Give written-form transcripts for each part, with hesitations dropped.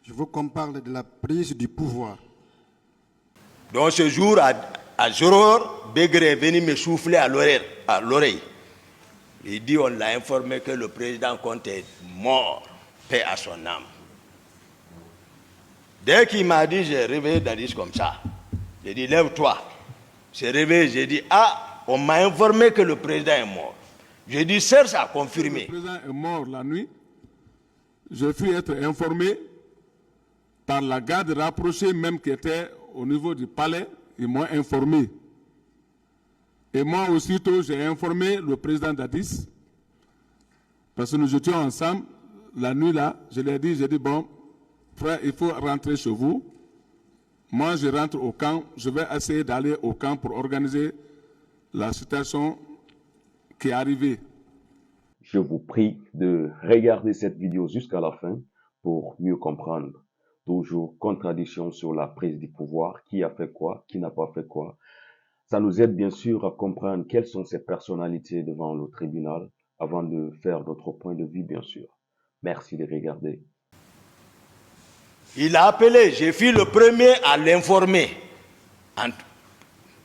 Je veux qu'on parle de la prise du pouvoir. Donc ce jour, à Joror, Begré est venu me souffler à l'oreille. Il dit, on l'a informé que le président Conte est mort, paix à son âme. Dès qu'il m'a dit, j'ai réveillé Dadis comme ça. J'ai dit, lève-toi. J'ai réveillé, j'ai dit, ah, on m'a informé que le président est mort. J'ai dit, Serge a confirmé. Le président est mort la nuit. Je fus être informé par la garde rapprochée même qui était au niveau du palais. Ils m'ont informé. Et moi aussitôt, j'ai informé le président Dadis, parce que nous étions ensemble la nuit là. Je lui ai dit, bon, frère, il faut rentrer chez vous. Moi, je rentre au camp. Je vais essayer d'aller au camp pour organiser la situation qui est arrivée. Je vous prie de regarder cette vidéo jusqu'à la fin pour mieux comprendre. Toujours contradiction sur la prise du pouvoir, qui a fait quoi, qui n'a pas fait quoi. Ça nous aide bien sûr à comprendre quelles sont ces personnalités devant le tribunal avant de faire notre point de vue bien sûr. Merci de regarder. Il a appelé, j'ai fui le premier à l'informer,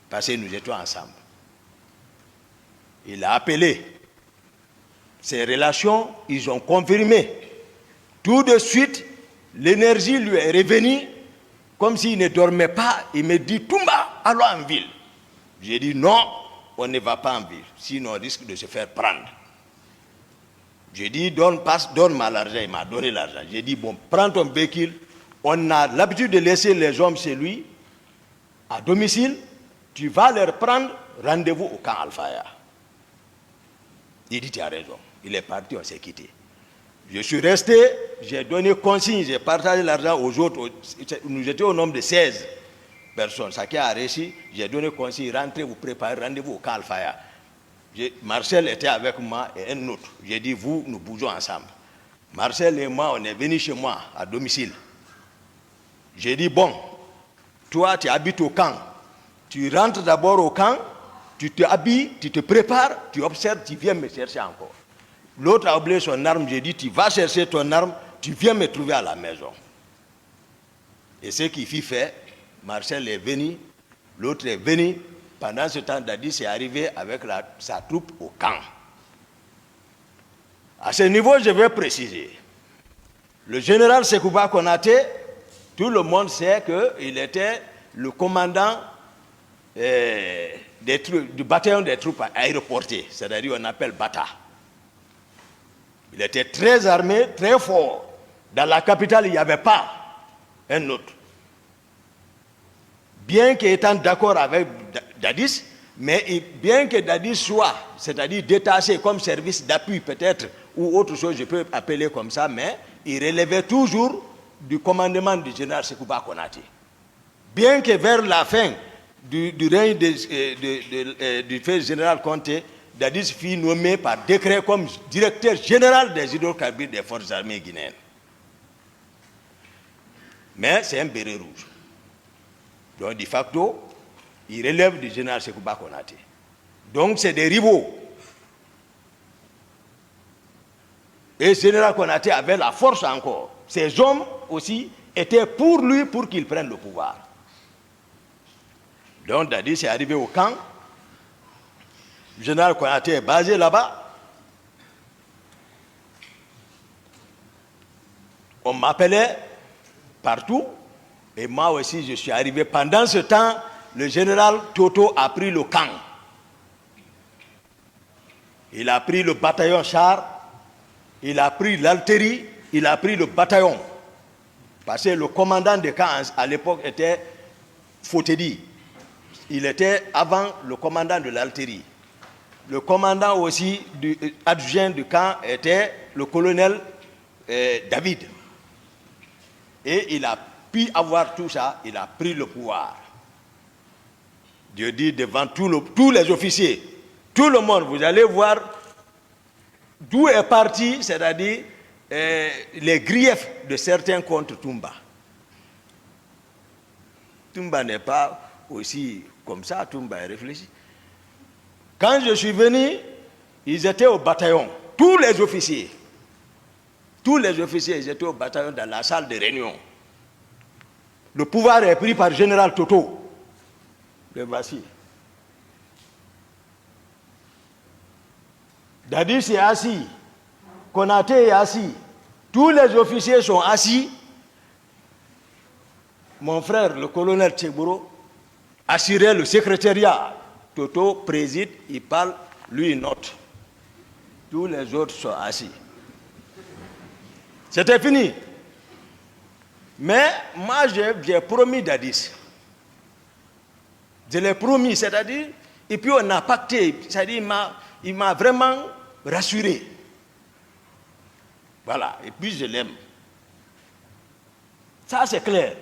parce que nous étions ensemble. Il a appelé. Ses relations, ils ont confirmé. Tout de suite, l'énergie lui est revenue, comme s'il ne dormait pas. Il me dit, Toumba, allons en ville. J'ai dit, non, on ne va pas en ville, sinon on risque de se faire prendre. J'ai dit, donne-moi l'argent. Il m'a donné l'argent. J'ai dit, bon, prends ton véhicule. On a l'habitude de laisser les hommes chez lui, à domicile. Tu vas leur prendre rendez-vous au camp Alfaya. Il dit, tu as raison. Il est parti, on s'est quitté. Je suis resté, j'ai donné consigne, j'ai partagé l'argent aux autres. Nous étions au nombre de 16 personnes. Ça qui a réussi, j'ai donné consigne, rentrez, vous préparez rendez-vous au camp Alfaya. Marcel était avec moi et un autre. J'ai dit, vous, nous bougeons ensemble. Marcel et moi, on est venus chez moi, à domicile. J'ai dit, bon, toi, tu habites au camp. Tu rentres d'abord au camp, tu te habilles, tu te prépares, tu observes, tu viens me chercher encore. L'autre a oublié son arme, j'ai dit, tu vas chercher ton arme, tu viens me trouver à la maison. Et ce qui fit fait, Marcel est venu, l'autre est venu. Pendant ce temps, Dadis est arrivé avec sa troupe au camp. À ce niveau, je vais préciser. Le général Sekouba Konaté, tout le monde sait qu'il était le commandant du bataillon des troupes aéroportées, c'est-à-dire on appelle Bata. Il était très armé, très fort. Dans la capitale, il n'y avait pas un autre. Bien qu'étant d'accord avec Dadis, mais bien que Dadis soit, c'est-à-dire détaché comme service d'appui peut-être, ou autre chose, je peux appeler comme ça, mais il relevait toujours du commandement du général Sekouba Konaté. Bien que vers la fin du règne du fait général Conté, Dadis fut nommé par décret comme directeur général des hydrocarbures des forces armées guinéennes. Mais c'est un béret rouge. Donc, de facto, il relève du général Sekouba Konaté. Donc, c'est des rivaux. Et le général Konaté avait la force encore. Ces hommes aussi étaient pour lui, pour qu'il prenne le pouvoir. Donc, Dadis est arrivé au camp. Le général Konaté est basé là-bas. On m'appelait partout. Et moi aussi, je suis arrivé. Pendant ce temps, le général Toto a pris le camp. Il a pris le bataillon char, il a pris l'altérie, il a pris le bataillon. Parce que le commandant de camp à l'époque était Fotedi. Il était avant le commandant de l'altérie. Le commandant aussi adjoint du camp était le colonel David. Et il a pu avoir tout ça, il a pris le pouvoir. Dieu dit devant tous les officiers, tout le monde, vous allez voir d'où est parti, c'est-à-dire les griefs de certains contre Toumba. Toumba n'est pas aussi comme ça, Toumba est réfléchi. Quand je suis venu, ils étaient au bataillon, tous les officiers. Tous les officiers, ils étaient au bataillon dans la salle de réunion. Le pouvoir est pris par Général Toto. Le voici. Dadis est assis. Konaté est assis. Tous les officiers sont assis. Mon frère, le colonel Tchegbouro, assurait le secrétariat. Toto préside, il parle, lui il note. Tous les autres sont assis. C'était fini. Mais moi, j'ai promis Dadis. Je l'ai promis, c'est-à-dire, et puis on a pacté, c'est-à-dire, il m'a vraiment rassuré. Voilà, et puis je l'aime. Ça, c'est clair.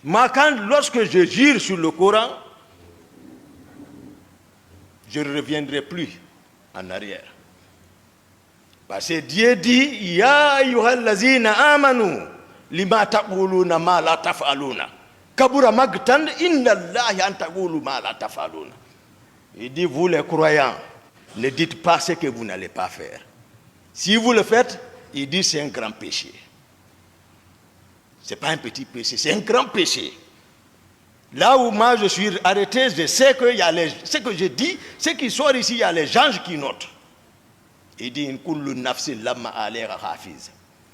Moi, lorsque je jure sur le Coran, je ne reviendrai plus en arrière. Parce que Dieu dit, Ya ayyuhallazina amanu, lima taquluna ma la taf'aluna. Kabura magtan inna Allahi an taqulu ma la taf'aluna. Il dit, vous les croyants, ne dites pas ce que vous n'allez pas faire. Si vous le faites, il dit, c'est un grand péché. Ce n'est pas un petit péché, c'est un grand péché. Là où moi je suis arrêté, je sais que ce que je dis, ce qui sort ici, il y a les anges qui notent. Il dit,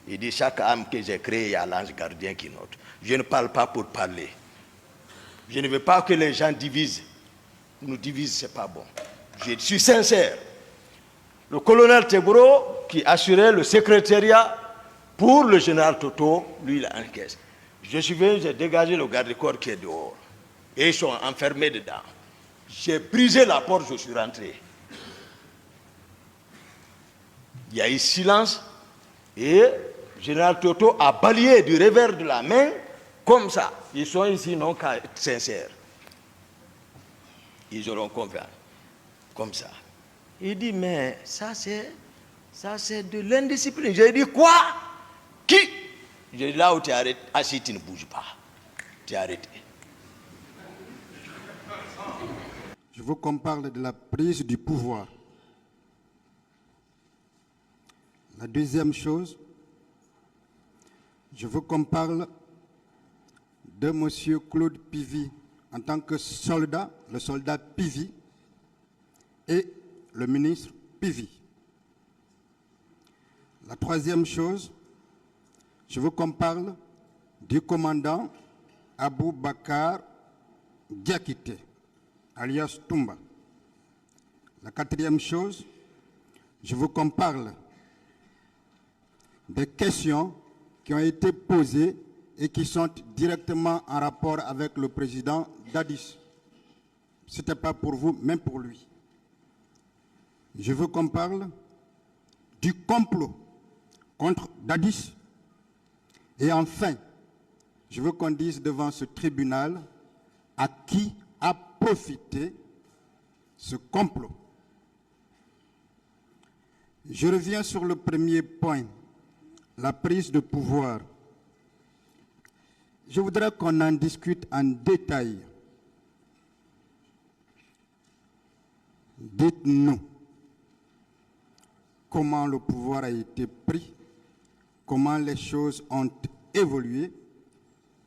il dit, chaque âme que j'ai créée, il y a l'ange gardien qui note. Je ne parle pas pour parler. Je ne veux pas que les gens divisent. Nous divisent, ce n'est pas bon. Je suis sincère. Le colonel Tebro, qui assurait le secrétariat pour le général Toto, lui, il a encaissé. Je suis venu, j'ai dégagé le garde-corps qui est dehors. Et ils sont enfermés dedans. J'ai brisé la porte, je suis rentré. Il y a eu silence et le général Toto a balayé du revers de la main comme ça. Ils sont ici non qu'à être sincères. Ils auront confiance. Comme ça. Il dit, mais ça c'est de l'indiscipline. J'ai dit, quoi? Qui? J'ai dit, là où tu es arrêté, assis, tu ne bouges pas. Tu es arrêté. Je veux qu'on parle de la prise du pouvoir. La deuxième chose, je veux qu'on parle de M. Claude Pivy en tant que soldat, le soldat Pivy et le ministre Pivy. La troisième chose, je veux qu'on parle du commandant Abou Bakar Diakité, alias Toumba. La quatrième chose, je veux qu'on parle des questions qui ont été posées et qui sont directement en rapport avec le président Dadis. Ce n'était pas pour vous, même pour lui. Je veux qu'on parle du complot contre Dadis. Et enfin, je veux qu'on dise devant ce tribunal à qui a profité ce complot. Je reviens sur le premier point, la prise de pouvoir. Je voudrais qu'on en discute en détail. Dites-nous comment le pouvoir a été pris, comment les choses ont évolué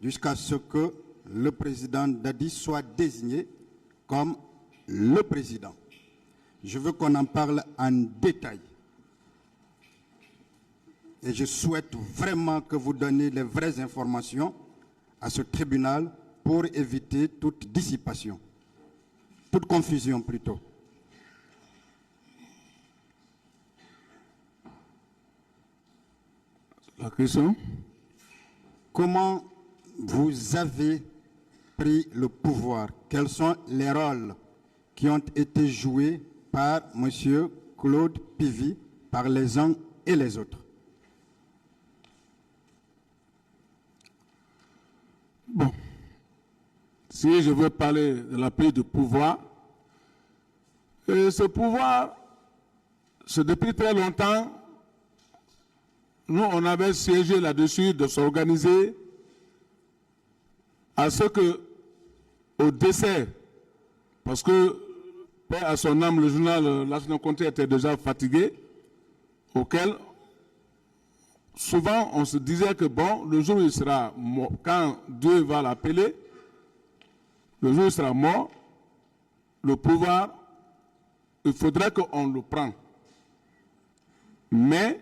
jusqu'à ce que le président Dadis soit désigné comme le président. Je veux qu'on en parle en détail. Et je souhaite vraiment que vous donniez les vraies informations à ce tribunal pour éviter toute dissipation, toute confusion plutôt. La question? Comment vous avez pris le pouvoir? Quels sont les rôles qui ont été joués par M. Claude Pivy, par les uns et les autres? Bon, si je veux parler de la prise de pouvoir, ce pouvoir, c'est depuis très longtemps, nous on avait siégé là-dessus de s'organiser à ce que, au décès, parce que, paix à son âme, le journal National Comté était déjà fatigué, auquel souvent, on se disait que bon, le jour où il sera mort, quand Dieu va l'appeler, le jour où il sera mort, le pouvoir, il faudrait qu'on le prenne. Mais,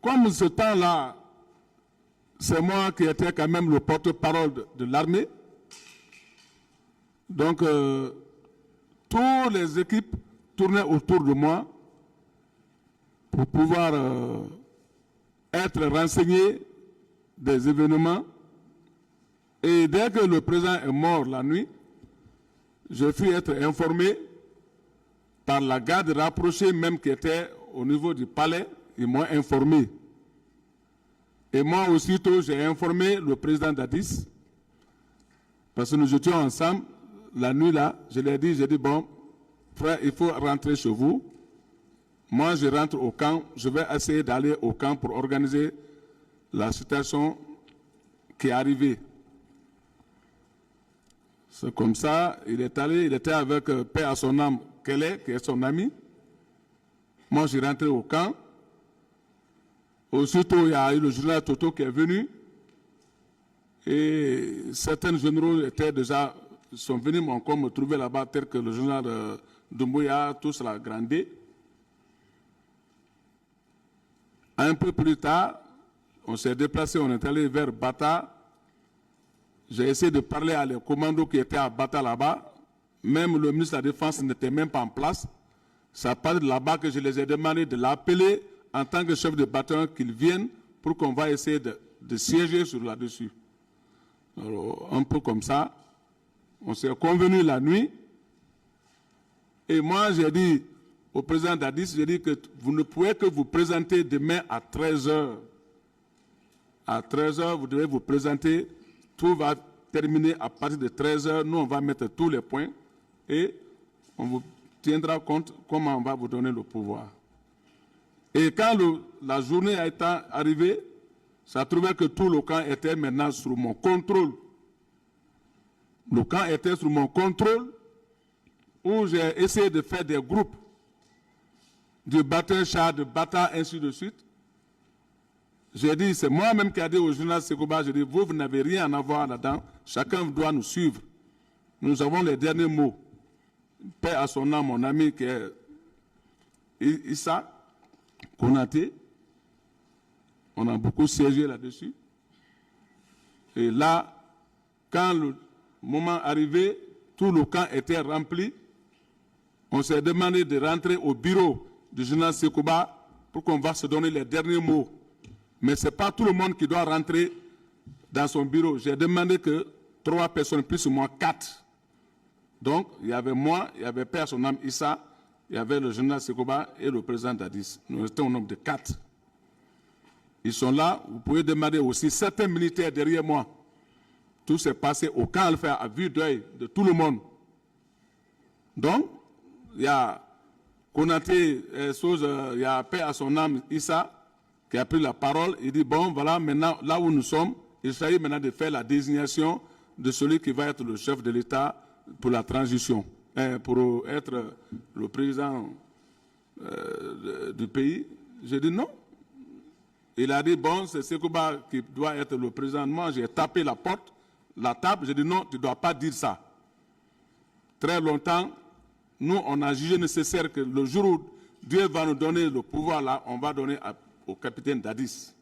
comme ce temps-là, c'est moi qui étais quand même le porte-parole de l'armée, donc toutes les équipes tournaient autour de moi pour pouvoir être renseignées des événements. Et dès que le président est mort la nuit, je fus être informé par la garde rapprochée même qui était au niveau du palais. Ils m'ont informé. Et moi aussitôt, j'ai informé le président d'Addis, parce que nous étions ensemble la nuit là. Je lui ai dit, bon, frère, il faut rentrer chez vous. Moi, je rentre au camp. Je vais essayer d'aller au camp pour organiser la situation qui est arrivée. C'est comme ça, il est allé, il était avec paix à son âme, Kelly, qui est son ami. Moi, je suis rentré au camp. Aussitôt, il y a eu le général Toto qui est venu. Et certains généraux sont venus encore me trouver là-bas, tel que le général Doumbouya, tous la Grandé. Un peu plus tard, on s'est déplacé, on est allé vers Bata. J'ai essayé de parler à les commandos qui étaient à Bata là-bas. Même le ministre de la Défense n'était même pas en place. C'est à partir de là-bas que je les ai demandé de l'appeler en tant que chef de bataillon qu'il vienne pour qu'on va essayer de siéger sur là-dessus. Alors, un peu comme ça, on s'est convenu la nuit. Et moi, j'ai dit au président d'Addis, j'ai dit que vous ne pouvez que vous présenter demain à 13h. À 13h, vous devez vous présenter. Tout va terminer à partir de 13h. Nous, on va mettre tous les points et on vous tiendra compte comment on va vous donner le pouvoir. Et quand la journée a été arrivée, ça trouvait que tout le camp était maintenant sous mon contrôle. Le camp était sous mon contrôle, où j'ai essayé de faire des groupes de bataille, char, de bataille, ainsi de suite. J'ai dit, c'est moi-même qui ai dit au journal Sekouba, j'ai dit, vous n'avez rien à voir là-dedans, chacun doit nous suivre. Nous avons les derniers mots. Paix à son âme, mon ami qui est Issa Konaté. On a beaucoup siégé là-dessus. Et là, quand le moment arrivé, tout le camp était rempli. On s'est demandé de rentrer au bureau du général Sekouba pour qu'on va se donner les derniers mots. Mais ce n'est pas tout le monde qui doit rentrer dans son bureau. J'ai demandé que 3 personnes, plus ou moins 4. Donc, il y avait moi, il y avait Père son âme Issa, il y avait le général Sekouba et le président d'Addis. Nous étions au nombre de 4. Ils sont là. Vous pouvez demander aussi certains militaires derrière moi. Tout s'est passé au camp Alpha à vue d'œil de tout le monde. Donc, il y a Konaté, il y a Paix à son âme Issa, qui a pris la parole. Il dit, bon, voilà, maintenant, là où nous sommes, il s'agit maintenant de faire la désignation de celui qui va être le chef de l'État pour la transition, pour être le président du pays. J'ai dit non. Il a dit, bon, c'est Sekouba qui doit être le président. Moi, j'ai tapé la porte, la table, j'ai dit non, tu ne dois pas dire ça. Très longtemps, nous, on a jugé nécessaire que le jour où Dieu va nous donner le pouvoir, là, on va donner au capitaine d'Addis.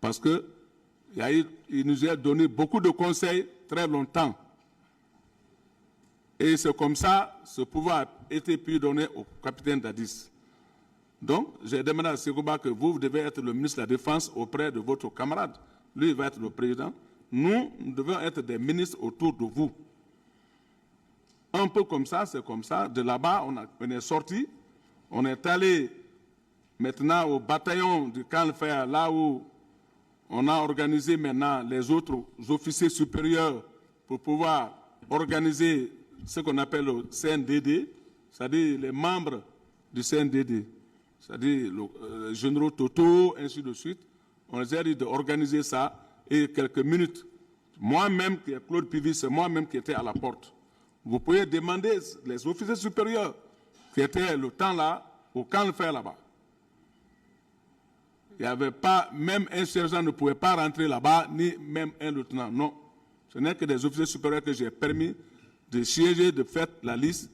Parce qu'il nous a donné beaucoup de conseils très longtemps. Et c'est comme ça, ce pouvoir a été pu donner au capitaine d'Addis. Donc, j'ai demandé à Sekouba que vous devez être le ministre de la Défense auprès de votre camarade. Lui, il va être le président. Nous devons être des ministres autour de vous. Un peu comme ça, c'est comme ça. De là-bas, on est sorti. On est allé maintenant au bataillon du camp Fer, là où on a organisé maintenant les autres officiers supérieurs pour pouvoir organiser ce qu'on appelle le CNDD, c'est-à-dire les membres du CNDD, c'est-à-dire les généraux Toto, ainsi de suite. On les a dit d'organiser ça et quelques minutes. Moi-même, Claude Pivis, c'est moi-même qui étais à la porte. Vous pouvez demander les officiers supérieurs qui étaient le temps là, au camp Fer là-bas. Il n'y avait pas, même un sergent ne pouvait pas rentrer là-bas, ni même un lieutenant. Non. Ce n'est que des officiers supérieurs que j'ai permis de siéger, de faire la liste.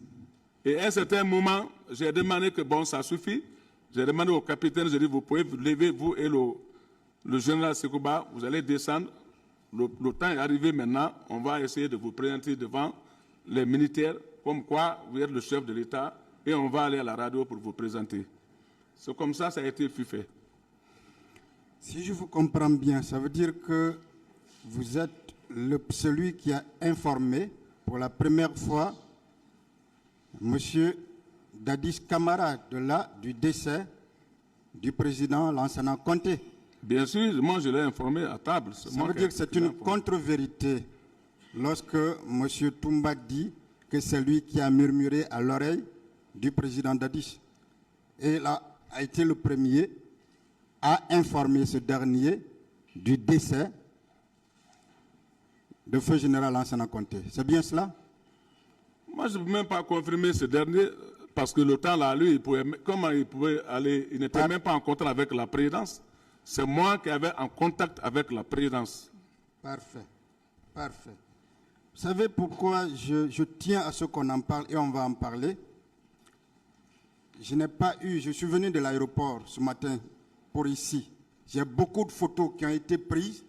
Et à un certain moment, j'ai demandé que bon, ça suffit. J'ai demandé au capitaine, j'ai dit, vous pouvez vous lever, vous et le général Sekouba, vous allez descendre. Le temps est arrivé maintenant, on va essayer de vous présenter devant les militaires, comme quoi vous êtes le chef de l'État, et on va aller à la radio pour vous présenter. C'est comme ça a été fait. Si je vous comprends bien, ça veut dire que vous êtes celui qui a informé pour la première fois M. Dadis Camara du décès du président Lansana Conté. Bien sûr, moi je l'ai informé à table. Ça veut dire que c'est une contre-vérité lorsque M. Toumba dit que c'est lui qui a murmuré à l'oreille du président Dadis. Et là, a été le premier à informer ce dernier du décès de feu général Lansana Conté. C'est bien cela? Moi, je ne peux même pas confirmer ce dernier, parce que le temps là, lui, comment il pouvait aller? Il n'était même pas en contact avec la présidence. C'est moi qui avais en contact avec la présidence. Parfait. Parfait. Vous savez pourquoi je tiens à ce qu'on en parle et on va en parler? Je suis venu de l'aéroport ce matin pour ici. J'ai beaucoup de photos qui ont été prises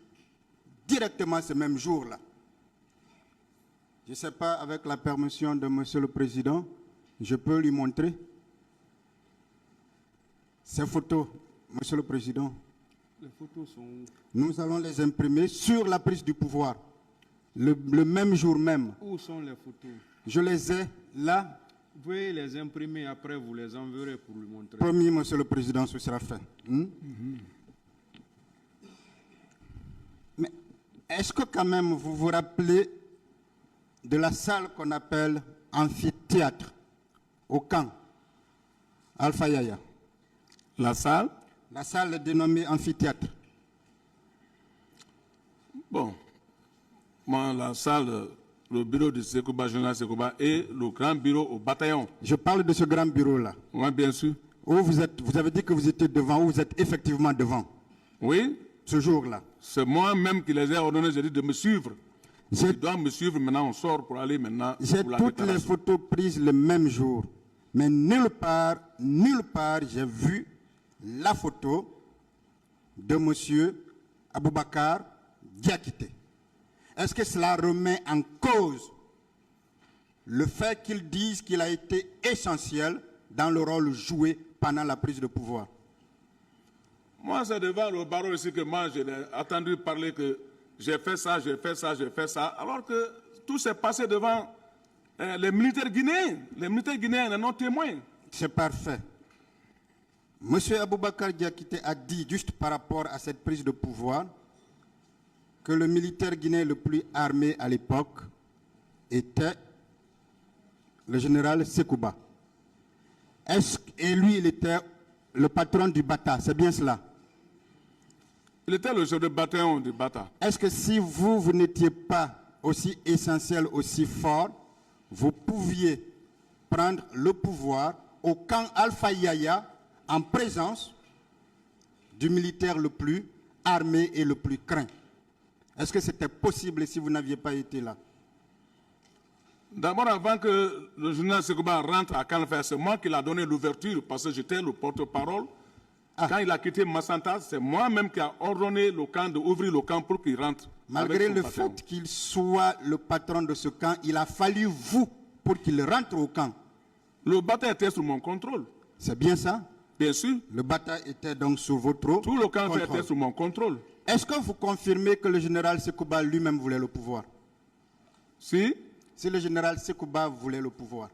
directement ce même jour-là. Je ne sais pas, avec la permission de M. le Président, je peux lui montrer ces photos, M. le Président. Les photos sont... Nous allons les imprimer sur la prise du pouvoir, le même jour même. Où sont les photos? Je les ai là. Vous pouvez les imprimer, après vous les enverrez pour lui montrer. Promis, M. le Président, ce sera fait. Mais est-ce que quand même vous vous rappelez de la salle qu'on appelle amphithéâtre au camp Alpha Yaya? La salle? La salle est dénommée amphithéâtre. Bon, moi, la salle, le bureau de Sekouba, général Sekouba, et le grand bureau au bataillon. Je parle de ce grand bureau-là. Oui, bien sûr. Où vous avez dit que vous étiez devant, où vous êtes effectivement devant. Oui. Ce jour-là. C'est moi-même qui les ai ordonnés, j'ai dit de me suivre. Ils doivent me suivre, maintenant on sort pour aller maintenant. J'ai toutes les photos prises le même jour. Mais nulle part, j'ai vu la photo de M. Aboubakar Diakité. Est-ce que cela remet en cause le fait qu'ils disent qu'il a été essentiel dans le rôle joué pendant la prise de pouvoir? Moi, c'est devant le barreau ici que moi, j'ai attendu parler que j'ai fait ça, alors que tout s'est passé devant les militaires guinéens. Les militaires guinéens en ont témoin. C'est parfait. M. Aboubakar Diakité a dit, juste par rapport à cette prise de pouvoir, que le militaire guinéen le plus armé à l'époque était le général Sekouba. Et lui, il était le patron du Bata, c'est bien cela? Il était le chef de bataillon du Bata. Est-ce que si vous n'étiez pas aussi essentiel, aussi fort, vous pouviez prendre le pouvoir au camp Alpha Yaya en présence du militaire le plus armé et le plus craint? Est-ce que c'était possible si vous n'aviez pas été là? D'abord, avant que le général Sekouba rentre à Canfer, c'est moi qui l'ai donné l'ouverture parce que j'étais le porte-parole. Quand il a quitté Massanta, c'est moi-même qui a ordonné le camp d'ouvrir le camp pour qu'il rentre. Malgré le fait qu'il soit le patron de ce camp, il a fallu vous pour qu'il rentre au camp. Le bataillon était sous mon contrôle. C'est bien ça? Bien sûr. Le bataillon était donc sous votre Tout le camp était sous mon contrôle. Est-ce que vous confirmez que le général Sekouba lui-même voulait le pouvoir? Si le général Sekouba voulait le pouvoir.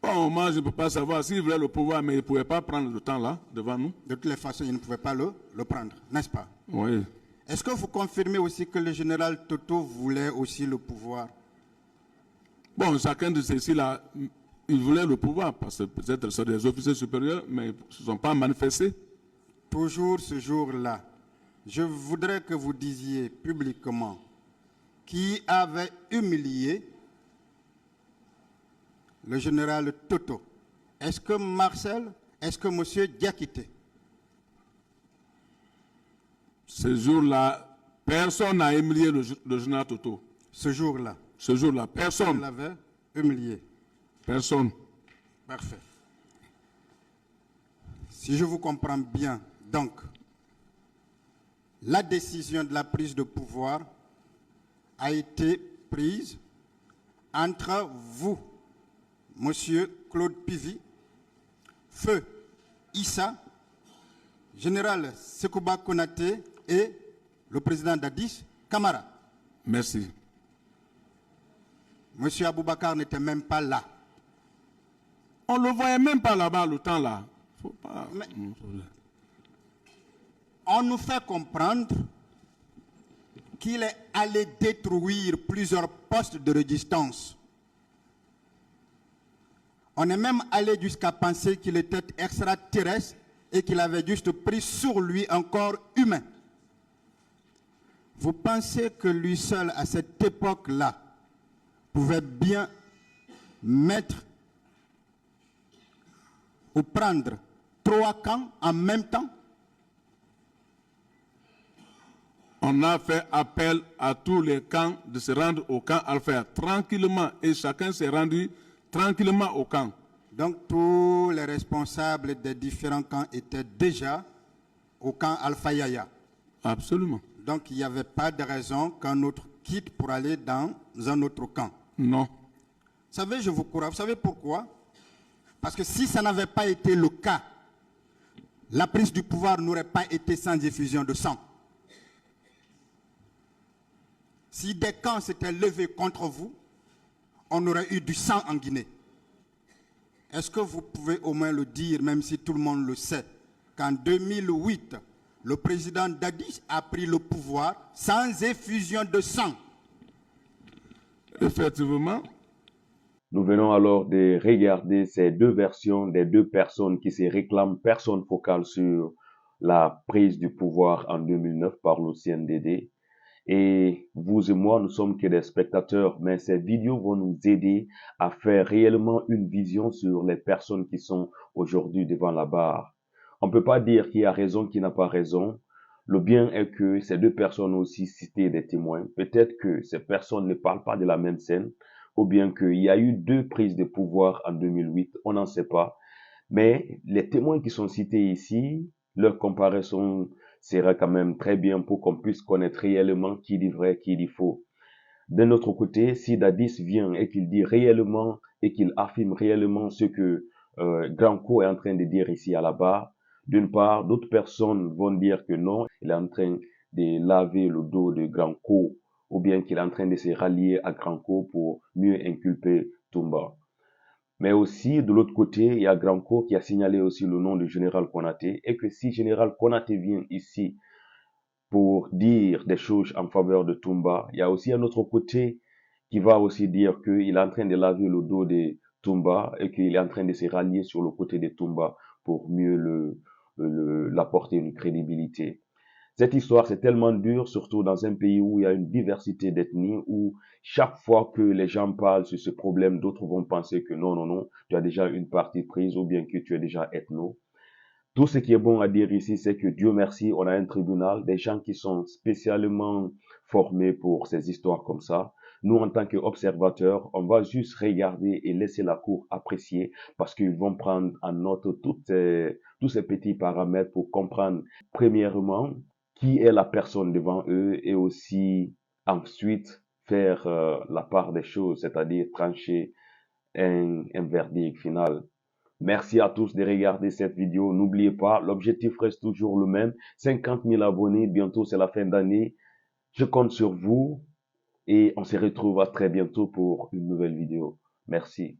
Bon, moi, je ne peux pas savoir s'il voulait le pouvoir, mais il ne pouvait pas prendre le temps là, devant nous. De toutes les façons, il ne pouvait pas le prendre, n'est-ce pas? Oui. Est-ce que vous confirmez aussi que le général Toto voulait aussi le pouvoir? Bon, chacun de ceux-ci là, il voulait le pouvoir, parce que peut-être ce sont des officiers supérieurs, mais ils ne se sont pas manifestés. Toujours ce jour-là, je voudrais que vous disiez publiquement qui avait humilié le général Toto. Est-ce que Marcel? Est-ce que M. Diakité? Ce jour-là, personne n'a humilié le général Toto. Ce jour-là, Ce jour-là, vous personne. l'avez humilié. Personne. Parfait. Si je vous comprends bien, donc, la décision de la prise de pouvoir a été prise entre vous, Monsieur Claude Pivy, Feu Issa, Général Sekouba Konaté et le président Dadis Camara. Merci. Monsieur Aboubakar n'était même pas là. On ne le voyait même pas là-bas le temps là. Faut pas... Mais- On nous fait comprendre qu'il est allé détruire plusieurs postes de résistance. On est même allé jusqu'à penser qu'il était extraterrestre et qu'il avait juste pris sur lui un corps humain. Vous pensez que lui seul, à cette époque-là, pouvait bien mettre ou prendre 3 camps en même temps? On a fait appel à tous les camps de se rendre au camp Alpha tranquillement et chacun s'est rendu tranquillement au camp. Donc tous les responsables des différents camps étaient déjà au camp Alpha Yaya. Absolument. Donc il n'y avait pas de raison qu'un autre quitte pour aller dans un autre camp. Non. Vous savez, je vous crois. Vous savez pourquoi? Parce que si ça n'avait pas été le cas, la prise du pouvoir n'aurait pas été sans effusion de sang. Si des camps s'étaient levés contre vous, on aurait eu du sang en Guinée. Est-ce que vous pouvez au moins le dire, même si tout le monde le sait, qu'en 2008, le président Dadis a pris le pouvoir sans effusion de sang? Effectivement, Nous venons alors de regarder ces deux versions des deux personnes qui se réclament personne focale sur la prise du pouvoir en 2009 par le CNDD. Et vous et moi, nous sommes que des spectateurs, mais ces vidéos vont nous aider à faire réellement une vision sur les personnes qui sont aujourd'hui devant la barre. On ne peut pas dire qui a raison, qui n'a pas raison. Le bien est que ces deux personnes ont aussi cité des témoins. Peut-être que ces personnes ne parlent pas de la même scène, ou bien qu'il y a eu deux prises de pouvoir en 2008, on n'en sait pas. Mais les témoins qui sont cités ici, leur comparaison sera quand même très bien pour qu'on puisse connaître réellement qui dit vrai, qui dit faux. D'un autre côté, si Dadis vient et qu'il dit réellement et qu'il affirme réellement ce que Granco est en train de dire ici à la barre, d'une part, d'autres personnes vont dire que non, il est en train de laver le dos de Granco, ou bien qu'il est en train de se rallier à Granco pour mieux inculper Toumba. Mais aussi, de l'autre côté, il y a Granco qui a signalé aussi le nom du général Konaté, et que si général Konaté vient ici pour dire des choses en faveur de Toumba, il y a aussi un autre côté qui va aussi dire qu'il est en train de laver le dos de Toumba et qu'il est en train de se rallier sur le côté de Toumba pour mieux l'apporter une crédibilité. Cette histoire, c'est tellement dur, surtout dans un pays où il y a une diversité d'ethnies, où chaque fois que les gens parlent sur ce problème, d'autres vont penser que non, non, non, tu as déjà une partie prise ou bien que tu es déjà ethno. Tout ce qui est bon à dire ici, c'est que Dieu merci, on a un tribunal, des gens qui sont spécialement formés pour ces histoires comme ça. Nous, en tant qu'observateurs, on va juste regarder et laisser la cour apprécier parce qu'ils vont prendre en note tous ces petits paramètres pour comprendre, premièrement, qui est la personne devant eux et aussi ensuite faire la part des choses, c'est-à-dire trancher un verdict final. Merci à tous de regarder cette vidéo. N'oubliez pas, l'objectif reste toujours le même. 50 000 abonnés, bientôt c'est la fin d'année. Je compte sur vous et on se retrouve à très bientôt pour une nouvelle vidéo. Merci.